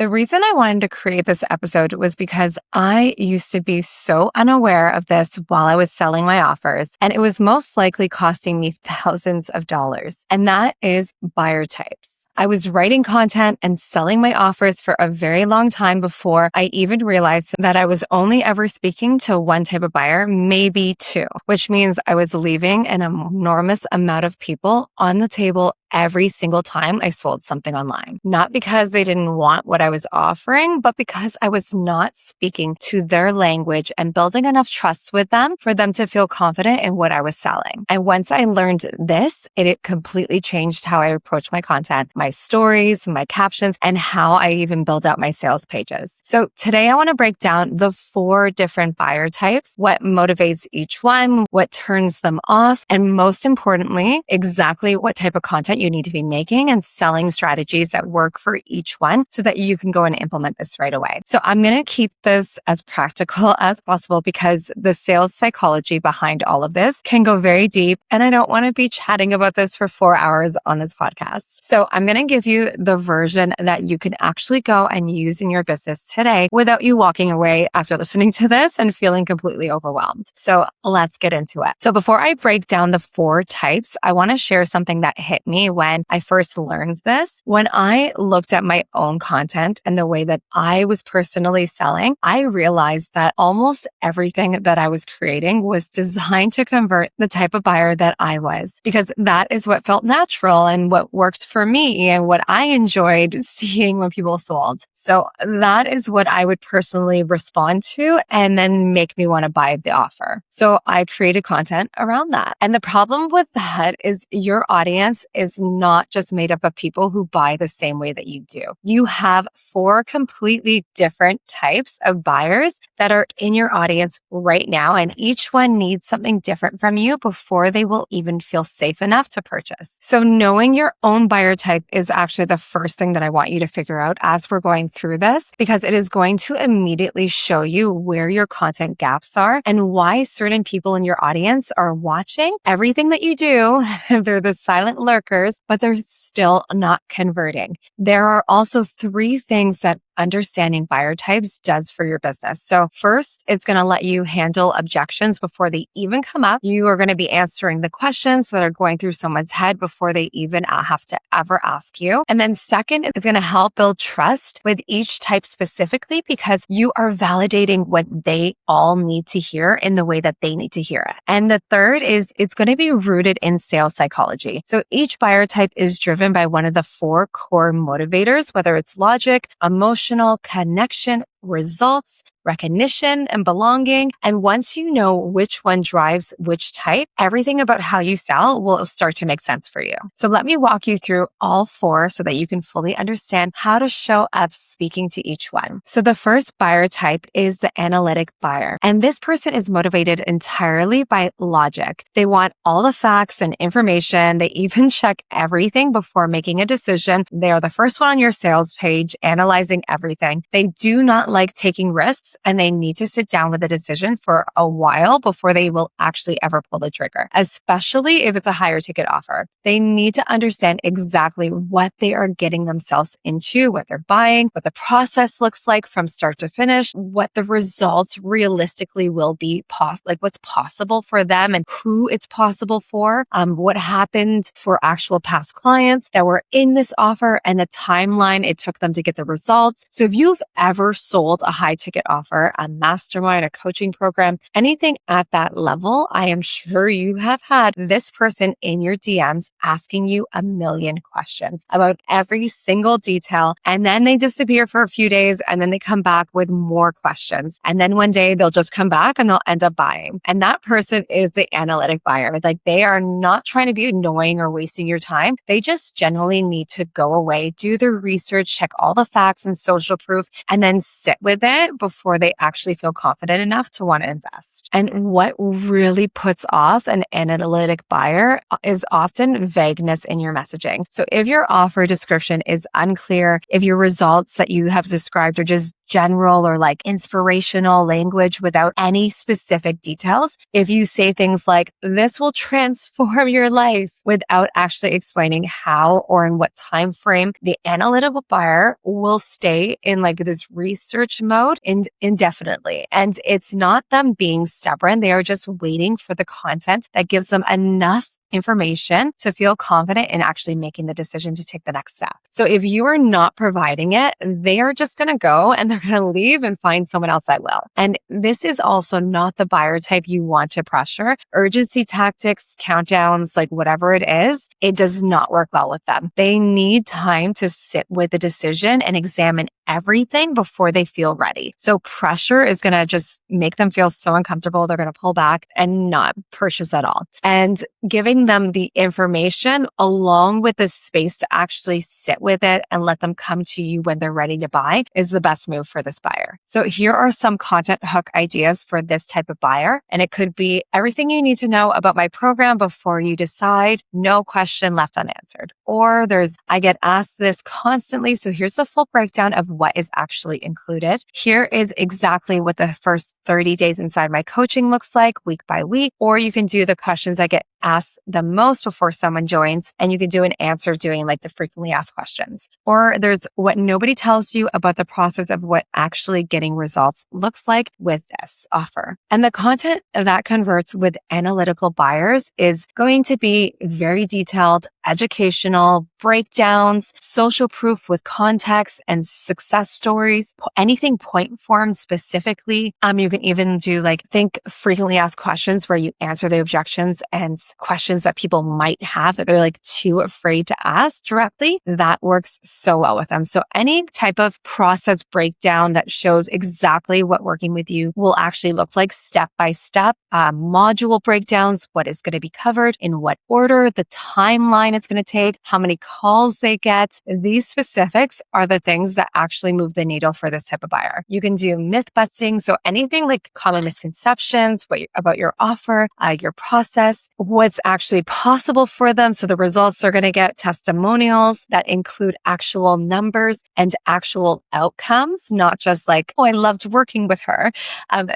The reason I wanted to create this episode was because I used to be so unaware of this while I was selling my offers, and it was most likely costing me thousands of dollars. And that is buyer types. I was writing content and selling my offers for a very long time before I even realized that I was only ever speaking to one type of buyer, maybe two, which means I was leaving an enormous amount of people on the table every single time I sold something online. Not because they didn't want what I was offering, but because I was not speaking to their language and building enough trust with them for them to feel confident in what I was selling. And once I learned this, it completely changed how I approach my content, my stories, my captions, and how I even build out my sales pages. So today I want to break down the 4 different buyer types, what motivates each one, what turns them off, and most importantly, exactly what type of content you need to be making and selling strategies that work for each one so that you can go and implement this right away. So I'm going to keep this as practical as possible because the sales psychology behind all of this can go very deep, and I don't want to be chatting about this for 4 hours on this podcast. So I'm going to give you the version that you can actually go and use in your business today without you walking away after listening to this and feeling completely overwhelmed. So let's get into it. So before I break down the 4 types, I want to share something that hit me when I first learned this. When I looked at my own content and the way that I was personally selling, I realized that almost everything that I was creating was designed to convert the type of buyer that I was, because that is what felt natural and what worked for me and what I enjoyed seeing when people sold. So that is what I would personally respond to and then make me want to buy the offer. So I created content around that. And the problem with that is your audience is not just made up of people who buy the same way that you do. You have 4 completely different types of buyers that are in your audience right now, and each one needs something different from you before they will even feel safe enough to purchase. So knowing your own buyer type is actually the first thing that I want you to figure out as we're going through this, because it is going to immediately show you where your content gaps are and why certain people in your audience are watching everything that you do. They're the silent lurkers, but they're still not converting. There are also 3 things that understanding buyer types does for your business. So first, it's going to let you handle objections before they even come up. You are going to be answering the questions that are going through someone's head before they even have to ever ask you. And then second, it's going to help build trust with each type specifically because you are validating what they all need to hear in the way that they need to hear it. And the third is it's going to be rooted in sales psychology. So each buyer type is driven by one of the 4 core motivators, whether it's logic, emotional, connection, results, recognition, and belonging. And once you know which one drives which type, everything about how you sell will start to make sense for you. So let me walk you through all 4 so that you can fully understand how to show up speaking to each one. So the first buyer type is the analytic buyer. And this person is motivated entirely by logic. They want all the facts and information. They even check everything before making a decision. They are the first one on your sales page, analyzing everything. They do not like taking risks, and they need to sit down with a decision for a while before they will actually ever pull the trigger, especially if it's a higher ticket offer. They need to understand exactly what they are getting themselves into, what they're buying, what the process looks like from start to finish, what the results realistically will be, what's possible for them and who it's possible for, what happened for actual past clients that were in this offer and the timeline it took them to get the results. So if you've ever sold a high ticket offer, a mastermind, a coaching program, anything at that level, I am sure you have had this person in your DMs asking you a million questions about every single detail. And then they disappear for a few days and then they come back with more questions. And then one day they'll just come back and they'll end up buying. And that person is the analytic buyer. Like they are not trying to be annoying or wasting your time. They just generally need to go away, do their research, check all the facts and social proof, and then sit sit with it before they actually feel confident enough to want to invest. And what really puts off an analytic buyer is often vagueness in your messaging. So if your offer description is unclear, if your results that you have described are just general or like inspirational language without any specific details, if you say things like, this will transform your life without actually explaining how or in what time frame, the analytical buyer will stay in like this research mode indefinitely. And it's not them being stubborn. They are just waiting for the content that gives them enough information to feel confident in actually making the decision to take the next step. So if you are not providing it, they are just going to go and they're going to leave and find someone else that will. And this is also not the buyer type you want to pressure. Urgency tactics, countdowns, like whatever it is, it does not work well with them. They need time to sit with the decision and examine everything before they feel ready. So pressure is going to just make them feel so uncomfortable. They're going to pull back and not purchase at all. And giving them the information along with the space to actually sit with it and let them come to you when they're ready to buy is the best move for this buyer. So here are some content hook ideas for this type of buyer. And it could be everything you need to know about my program before you decide, no question left unanswered. Or I get asked this constantly. So here's the full breakdown of what is actually included. Here is exactly what the first 30 days inside my coaching looks like week by week. Or you can do the questions I get asked the most before someone joins, and you can do an answer doing like the frequently asked questions. Or there's what nobody tells you about the process of what actually getting results looks like with this offer. And the content that converts with analytical buyers is going to be very detailed, educational, breakdowns, social proof with context and success stories, anything point form specifically. You can even do think frequently asked questions where you answer the objections and questions that people might have that they're too afraid to ask directly. That works so well with them. So any type of process breakdown that shows exactly what working with you will actually look like step by step, module breakdowns, what is going to be covered, in what order, the timeline it's going to take, how many calls they get. These specifics are the things that actually move the needle for this type of buyer. You can do myth busting. So anything like common misconceptions about your offer, your process, what's actually possible for them. So the results are going to get testimonials that include actual numbers and actual outcomes, not just oh, I loved working with her.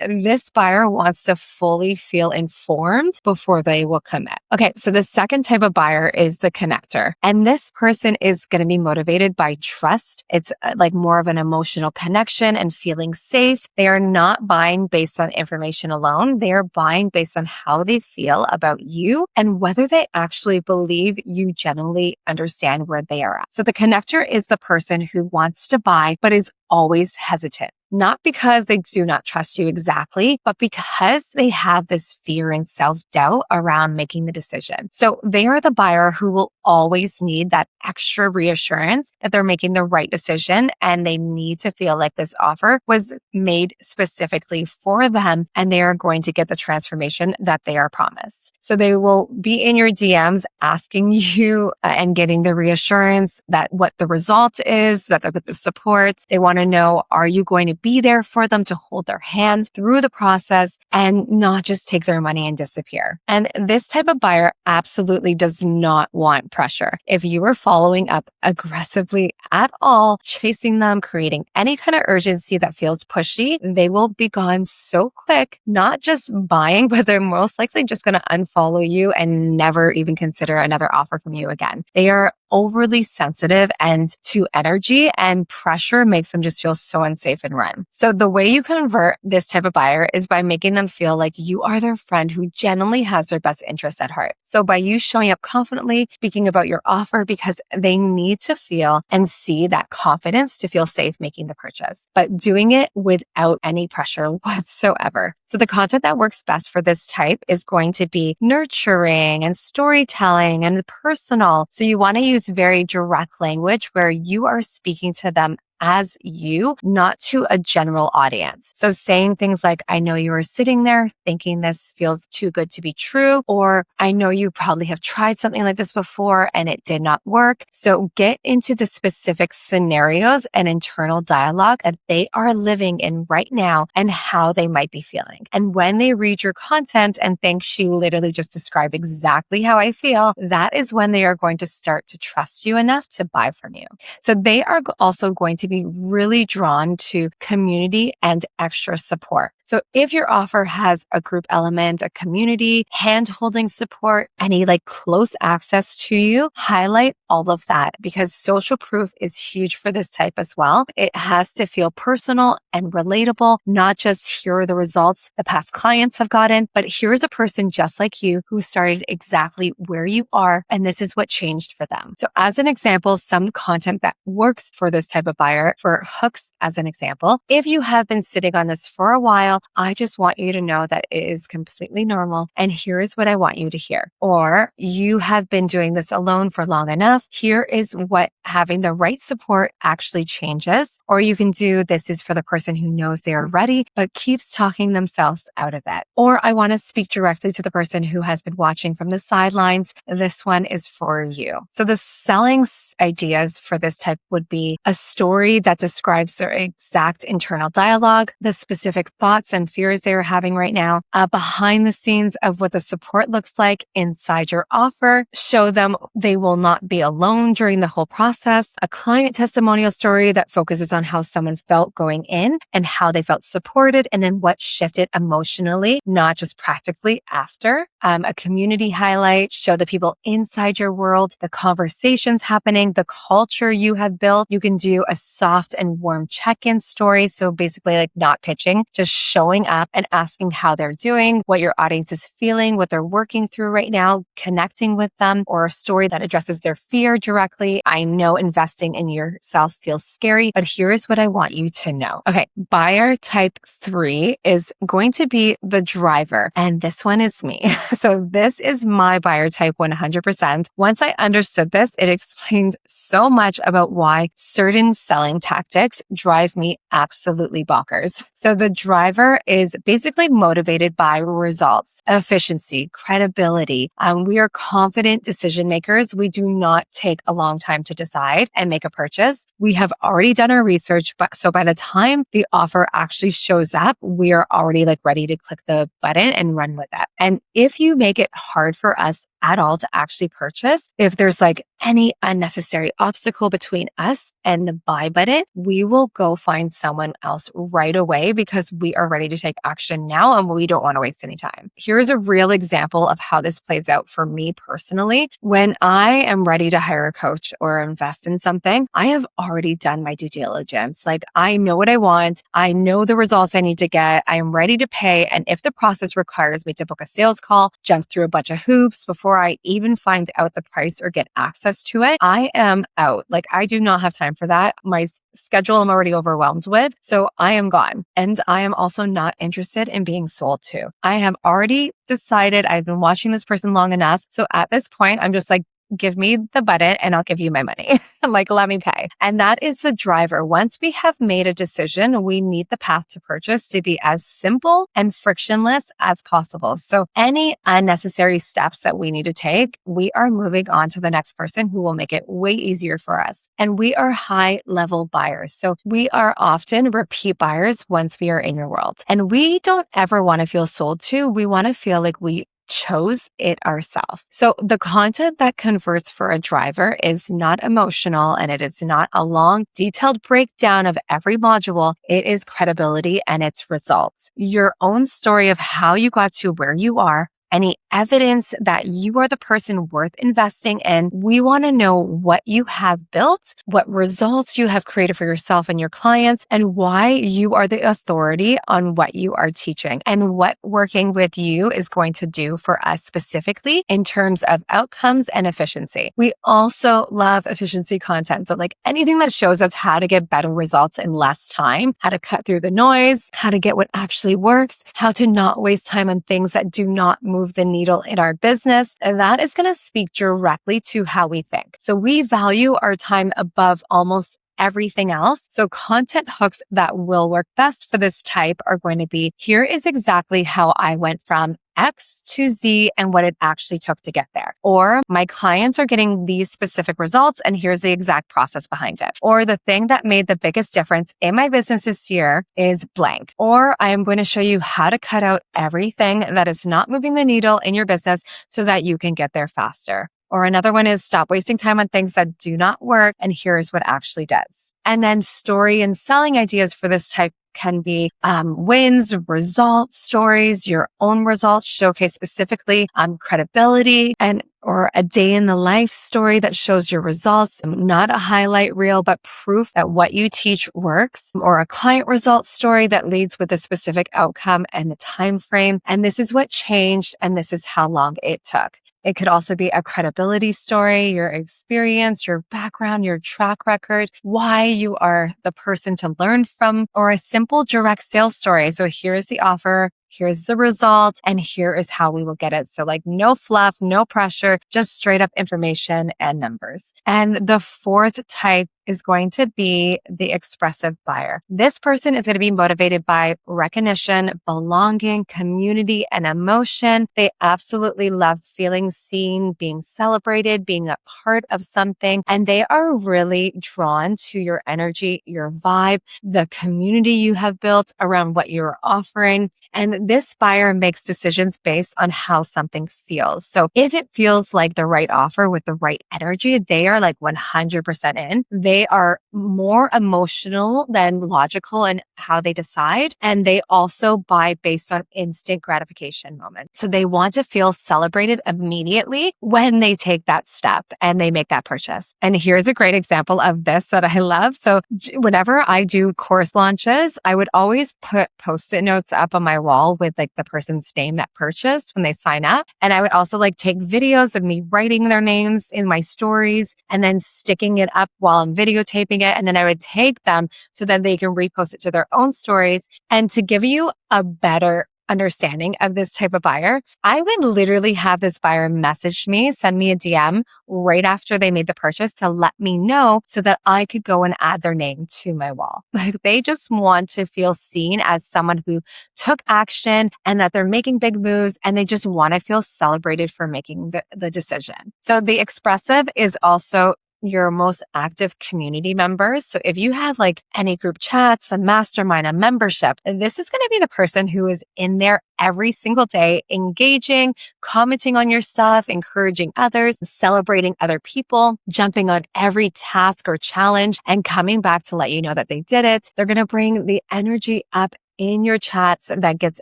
This buyer wants to fully feel informed before they will commit. Okay, so the second type of buyer is the connector. And this person is going to be motivated by trust. It's more of an emotional connection and feeling safe. They are not buying based on information alone. They are buying based on how they feel about you and whether they actually believe you genuinely understand where they are at. So the connector is the person who wants to buy, but is always hesitant. Not because they do not trust you exactly, but because they have this fear and self-doubt around making the decision. So they are the buyer who will always need that extra reassurance that they're making the right decision, and they need to feel like this offer was made specifically for them and they are going to get the transformation that they are promised. So they will be in your DMs asking you and getting the reassurance that what the result is, that they'll get the support. They want to know, are you going to be there for them to hold their hands through the process and not just take their money and disappear? And this type of buyer absolutely does not want pressure. If you are following up aggressively at all, chasing them, creating any kind of urgency that feels pushy, they will be gone so quick, not just buying, but they're most likely just going to unfollow you and never even consider another offer from you again. They are overly sensitive and to energy, and pressure makes them just feel so unsafe and run. So the way you convert this type of buyer is by making them feel like you are their friend who genuinely has their best interests at heart. So by you showing up confidently, speaking about your offer, because they need to feel and see that confidence to feel safe making the purchase, but doing it without any pressure whatsoever. So the content that works best for this type is going to be nurturing and storytelling and personal. So you want to use very direct language where you are speaking to them as you, not to a general audience. So saying things like, I know you were sitting there thinking this feels too good to be true, or I know you probably have tried something like this before and it did not work. So get into the specific scenarios and internal dialogue that they are living in right now and how they might be feeling. And when they read your content and think she literally just described exactly how I feel, that is when they are going to start to trust you enough to buy from you. So they are also going to be really drawn to community and extra support. So if your offer has a group element, a community, hand-holding support, any like close access to you, highlight all of that because social proof is huge for this type as well. It has to feel personal and relatable, not just here are the results the past clients have gotten, but here's a person just like you who started exactly where you are, and this is what changed for them. So as an example, some content that works for this type of buyer, for hooks as an example, if you have been sitting on this for a while, I just want you to know that it is completely normal, and here is what I want you to hear. Or you have been doing this alone for long enough. Here is what having the right support actually changes. Or you can do, this is for the person who knows they are ready, but keeps talking themselves out of it. Or I want to speak directly to the person who has been watching from the sidelines. This one is for you. So the selling ideas for this type would be a story that describes their exact internal dialogue, the specific thoughts and fears they are having right now, behind the scenes of what the support looks like inside your offer, show them they will not be alone during the whole process, a client testimonial story that focuses on how someone felt going in and how they felt supported and then what shifted emotionally, not just practically after, a community highlight, show the people inside your world, the conversations happening, the culture you have built. You can do a soft and warm check-in story. So basically like not pitching, just showing up and asking how they're doing, what your audience is feeling, what they're working through right now, connecting with them, or a story that addresses their fear directly. I know investing in yourself feels scary, but here's what I want you to know. Okay, buyer type 3 is going to be the driver, and this one is me. So this is my buyer type 100%. Once I understood this, it explained so much about why certain selling tactics drive me absolutely bonkers. So the driver is basically motivated by results, efficiency, credibility. We are confident decision makers. We do not take a long time to decide and make a purchase. We have already done our research, but so by the time the offer actually shows up, we are already like ready to click the button and run with it. And if you make it hard for us at all to actually purchase, if there's like any unnecessary obstacle between us and the buy button, we will go find someone else right away because we are ready to take action now and we don't want to waste any time. Here's a real example of how this plays out for me personally. When I am ready to hire a coach or invest in something, I have already done my due diligence. Like I know what I want. I know the results I need to get. I am ready to pay. And if the process requires me to book a sales call, jump through a bunch of hoops before I even find out the price or get access to it, I am out. Like I do not have time for that. My schedule I'm already overwhelmed with. So I am gone. And I am also not interested in being sold to. I have already decided I've been watching this person long enough. So at this point, I'm just like, give me the button and I'll give you my money. Like, let me pay. And that is the driver. Once we have made a decision, we need the path to purchase to be as simple and frictionless as possible. So any unnecessary steps that we need to take, we are moving on to the next person who will make it way easier for us. And we are high level buyers. So we are often repeat buyers once we are in your world. And we don't ever want to feel sold to. We want to feel like we chose it ourselves. So the content that converts for a driver is not emotional and it is not a long, detailed breakdown of every module. It is credibility and its results. Your own story of how you got to where you are, any evidence that you are the person worth investing in. We want to know what you have built, what results you have created for yourself and your clients, and why you are the authority on what you are teaching and what working with you is going to do for us specifically in terms of outcomes and efficiency. We also love efficiency content. So like anything that shows us how to get better results in less time, how to cut through the noise, how to get what actually works, how to not waste time on things that do not move the needle in our business, and that is going to speak directly to how we think. So we value our time above almost everything else. So content hooks that will work best for this type are going to be, here is exactly how I went from X to Z and what it actually took to get there. Or my clients are getting these specific results and here's the exact process behind it. Or the thing that made the biggest difference in my business this year is blank. Or I am going to show you how to cut out everything that is not moving the needle in your business so that you can get there faster. Or another one is stop wasting time on things that do not work and here's what actually does. And then story and selling ideas for this type can be wins, results, stories, your own results, showcase specifically credibility, and or a day in the life story that shows your results, not a highlight reel, but proof that what you teach works, or a client results story that leads with a specific outcome and the time frame. And this is what changed, and this is how long it took. It could also be a credibility story, your experience, your background, your track record, why you are the person to learn from, or a simple direct sales story. So here's the offer, here's the result, and here is how we will get it. So like no fluff, no pressure, just straight up information and numbers. And the fourth type is going to be the expressive buyer. This person is going to be motivated by recognition, belonging, community, and emotion. They absolutely love feeling seen, being celebrated, being a part of something, and they are really drawn to your energy, your vibe, the community you have built around what you're offering. And this buyer makes decisions based on how something feels. So if it feels like the right offer with the right energy, they are like 100% in. They are more emotional than logical in how they decide. And they also buy based on instant gratification moments. So they want to feel celebrated immediately when they take that step and they make that purchase. And here's a great example of this that I love. So whenever I do course launches, I would always put Post-it notes up on my wall with like the person's name that purchased when they sign up. And I would also like take videos of me writing their names in my stories and then sticking it up while I'm videotaping it. And then I would tag them so that they can repost it to their own stories. And to give you a better understanding of this type of buyer, I would literally have this buyer message me, send me a DM right after they made the purchase to let me know so that I could go and add their name to my wall. Like they just want to feel seen as someone who took action and that they're making big moves and they just want to feel celebrated for making the decision. So the expressive is also your most active community members. So if you have like any group chats, a mastermind, a membership, this is going to be the person who is in there every single day, engaging, commenting on your stuff, encouraging others, celebrating other people, jumping on every task or challenge and coming back to let you know that they did it. They're going to bring the energy up in your chats that gets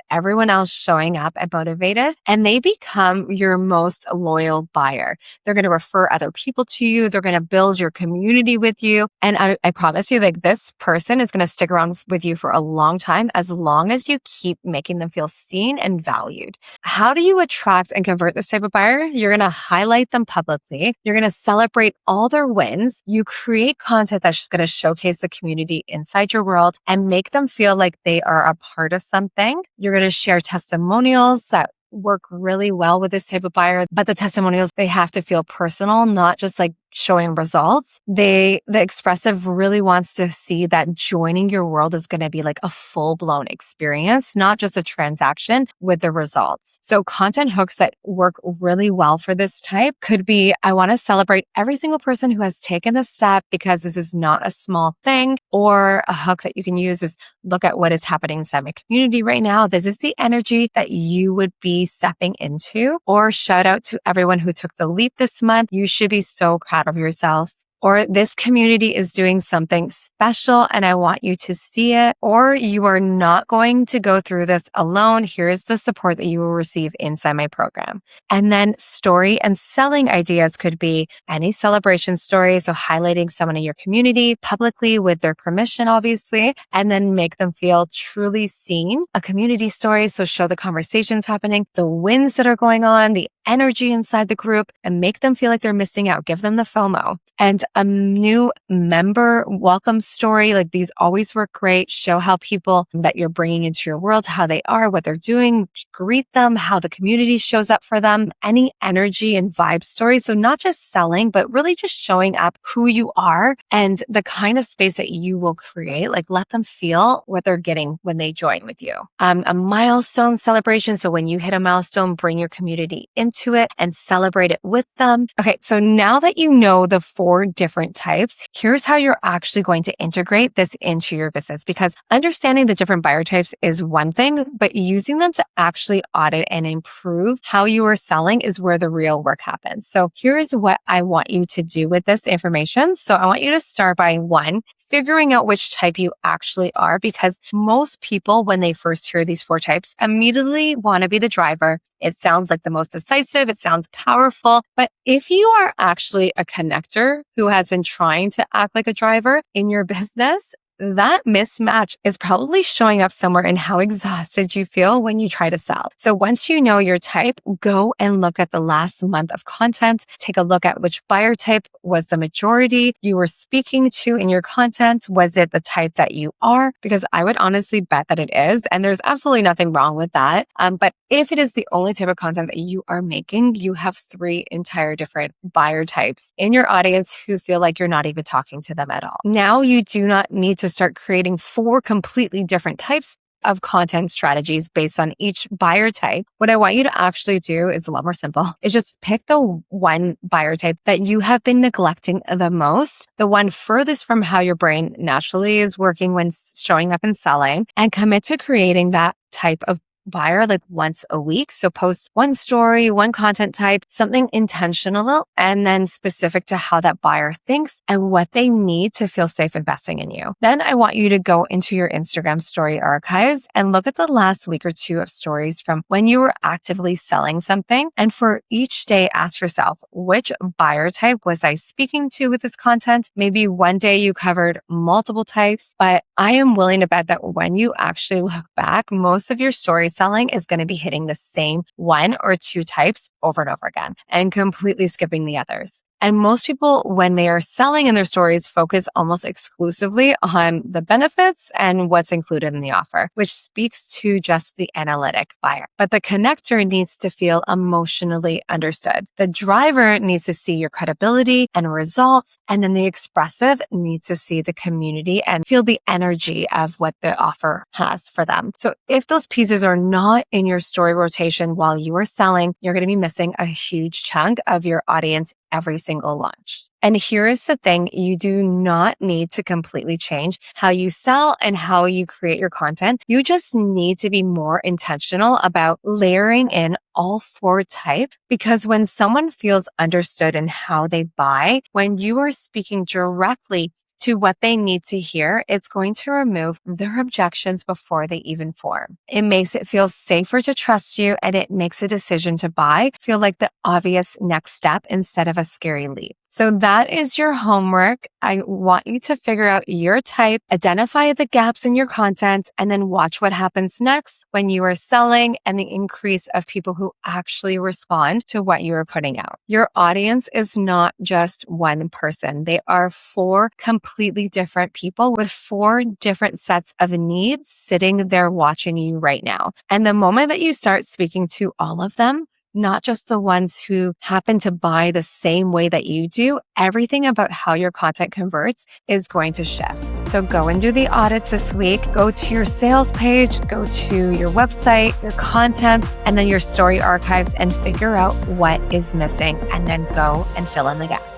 everyone else showing up and motivated, and they become your most loyal buyer. They're going to refer other people to you. They're going to build your community with you. And I promise you, like this person is going to stick around with you for a long time as long as you keep making them feel seen and valued. How do you attract and convert this type of buyer? You're going to highlight them publicly. You're going to celebrate all their wins. You create content that's just going to showcase the community inside your world and make them feel like they are a part of something. You're going to share testimonials that work really well with this type of buyer, but the testimonials, they have to feel personal, not just like showing results. The expressive really wants to see that joining your world is going to be like a full-blown experience, not just a transaction with the results. So content hooks that work really well for this type could be, I want to celebrate every single person who has taken this step because this is not a small thing. Or a hook that you can use is look at what is happening inside my community right now. This is the energy that you would be stepping into. Or shout out to everyone who took the leap this month. You should be so proud of yourselves. Or this community is doing something special and I want you to see it. Or you are not going to go through this alone. Here's the support that you will receive inside my program. And then story and selling ideas could be any celebration story. So highlighting someone in your community publicly with their permission, obviously, and then make them feel truly seen. A community story. So show the conversations happening, the wins that are going on, the energy inside the group and make them feel like they're missing out. Give them the FOMO. And a new member welcome story, like these always work great. Show how people that you're bringing into your world, how they are, what they're doing, greet them, how the community shows up for them, any energy and vibe stories. So not just selling, but really just showing up who you are and the kind of space that you will create. Like let them feel what they're getting when they join with you. A milestone celebration. So when you hit a milestone, bring your community into it and celebrate it with them. Okay, so now that you know the 4 different types, here's how you're actually going to integrate this into your business, because understanding the different buyer types is one thing, but using them to actually audit and improve how you are selling is where the real work happens. So here's what I want you to do with this information. So I want you to start by 1, figuring out which type you actually are, because most people, when they first hear these 4 types, immediately want to be the driver. It sounds like the most decisive. It sounds powerful. But if you are actually a connector who has been trying to act like a driver in your business, that mismatch is probably showing up somewhere in how exhausted you feel when you try to sell. So once you know your type, go and look at the last month of content. Take a look at which buyer type was the majority you were speaking to in your content. Was it the type that you are? Because I would honestly bet that it is. And there's absolutely nothing wrong with that. But if it is the only type of content that you are making, you have 3 entire different buyer types in your audience who feel like you're not even talking to them at all. Now you do not need to start creating 4 completely different types of content strategies based on each buyer type. What I want you to actually do is a lot more simple. It's just pick the one buyer type that you have been neglecting the most, the one furthest from how your brain naturally is working when showing up and selling, and commit to creating that type of buyer like once a week. So post 1 story, 1 content type, something intentional, and then specific to how that buyer thinks and what they need to feel safe investing in you. Then I want you to go into your Instagram story archives and look at the last week or 2 of stories from when you were actively selling something. And for each day, ask yourself, which buyer type was I speaking to with this content? Maybe one day you covered multiple types, but I am willing to bet that when you actually look back, most of your stories selling is going to be hitting the same 1 or 2 types over and over again and completely skipping the others. And most people, when they are selling in their stories, focus almost exclusively on the benefits and what's included in the offer, which speaks to just the analytic buyer. But the connector needs to feel emotionally understood. The driver needs to see your credibility and results. And then the expressive needs to see the community and feel the energy of what the offer has for them. So if those pieces are not in your story rotation while you are selling, you're going to be missing a huge chunk of your audience every single launch. And here is the thing, you do not need to completely change how you sell and how you create your content. You just need to be more intentional about layering in all 4 types, because when someone feels understood in how they buy, when you are speaking directly to what they need to hear, it's going to remove their objections before they even form. It makes it feel safer to trust you, and it makes a decision to buy feel like the obvious next step instead of a scary leap. So that is your homework. I want you to figure out your type, identify the gaps in your content, and then watch what happens next when you are selling and the increase of people who actually respond to what you are putting out. Your audience is not just one person. They are 4 completely different people with 4 different sets of needs sitting there watching you right now. And the moment that you start speaking to all of them, not just the ones who happen to buy the same way that you do, everything about how your content converts is going to shift. So go and do the audits this week. Go to your sales page, go to your website, your content, and then your story archives and figure out what is missing, and then go and fill in the gaps.